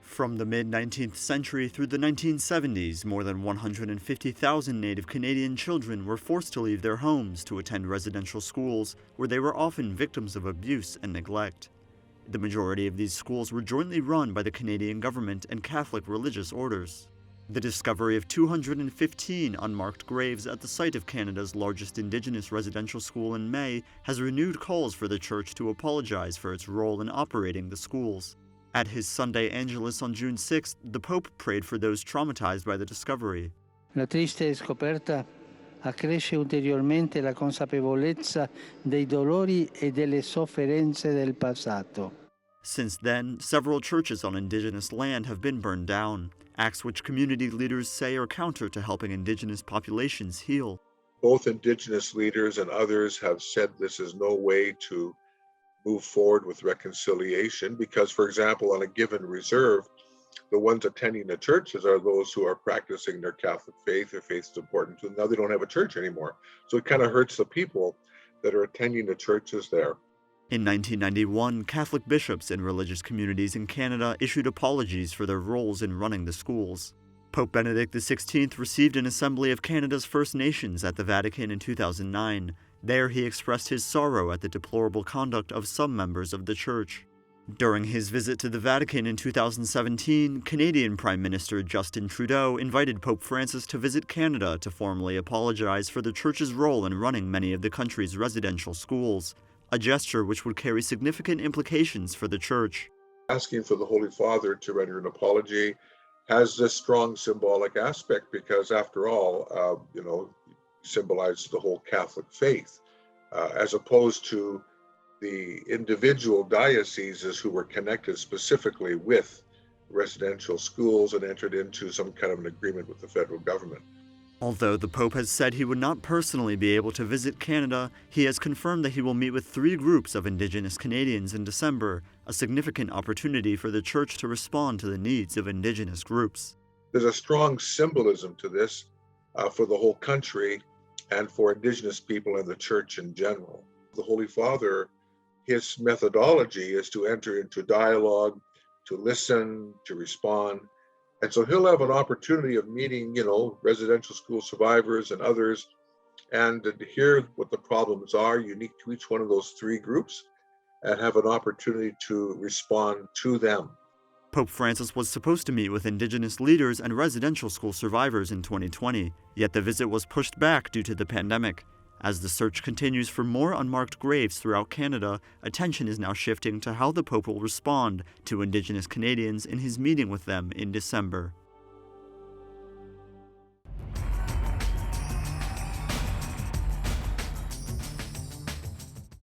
From the mid-19th century through the 1970s, more than 150,000 Native Canadian children were forced to leave their homes to attend residential schools, where they were often victims of abuse and neglect. The majority of these schools were jointly run by the Canadian government and Catholic religious orders. The discovery of 215 unmarked graves at the site of Canada's largest Indigenous residential school in May has renewed calls for the Church to apologize for its role in operating the schools. At his Sunday Angelus on June 6th, the Pope prayed for those traumatized by the discovery. La triste scoperta accresce ulteriormente la consapevolezza dei dolori e delle sofferenze del passato. Since then, several churches on Indigenous land have been burned down, acts which community leaders say are counter to helping Indigenous populations heal. Both Indigenous leaders and others have said this is no way to move forward with reconciliation because, for example, on a given reserve, the ones attending the churches are those who are practicing their Catholic faith. Their faith is important to them. Now they don't have a church anymore. So it kind of hurts the people that are attending the churches there. In 1991, Catholic bishops and religious communities in Canada issued apologies for their roles in running the schools. Pope Benedict XVI received an assembly of Canada's First Nations at the Vatican in 2009. There, he expressed his sorrow at the deplorable conduct of some members of the Church. During his visit to the Vatican in 2017, Canadian Prime Minister Justin Trudeau invited Pope Francis to visit Canada to formally apologize for the Church's role in running many of the country's residential schools, a gesture which would carry significant implications for the Church. Asking for the Holy Father to render an apology has this strong symbolic aspect because, after all, symbolizes the whole Catholic faith, as opposed to the individual dioceses who were connected specifically with residential schools and entered into some kind of an agreement with the federal government. Although the Pope has said he would not personally be able to visit Canada, he has confirmed that he will meet with 3 groups of Indigenous Canadians in December, a significant opportunity for the Church to respond to the needs of Indigenous groups. There's a strong symbolism to this for the whole country and for Indigenous people and the Church in general. The Holy Father, his methodology is to enter into dialogue, to listen, to respond. And so he'll have an opportunity of meeting, residential school survivors and others, and to hear what the problems are unique to each one of those 3 groups, and have an opportunity to respond to them. Pope Francis was supposed to meet with Indigenous leaders and residential school survivors in 2020, yet the visit was pushed back due to the pandemic. As the search continues for more unmarked graves throughout Canada, attention is now shifting to how the Pope will respond to Indigenous Canadians in his meeting with them in December.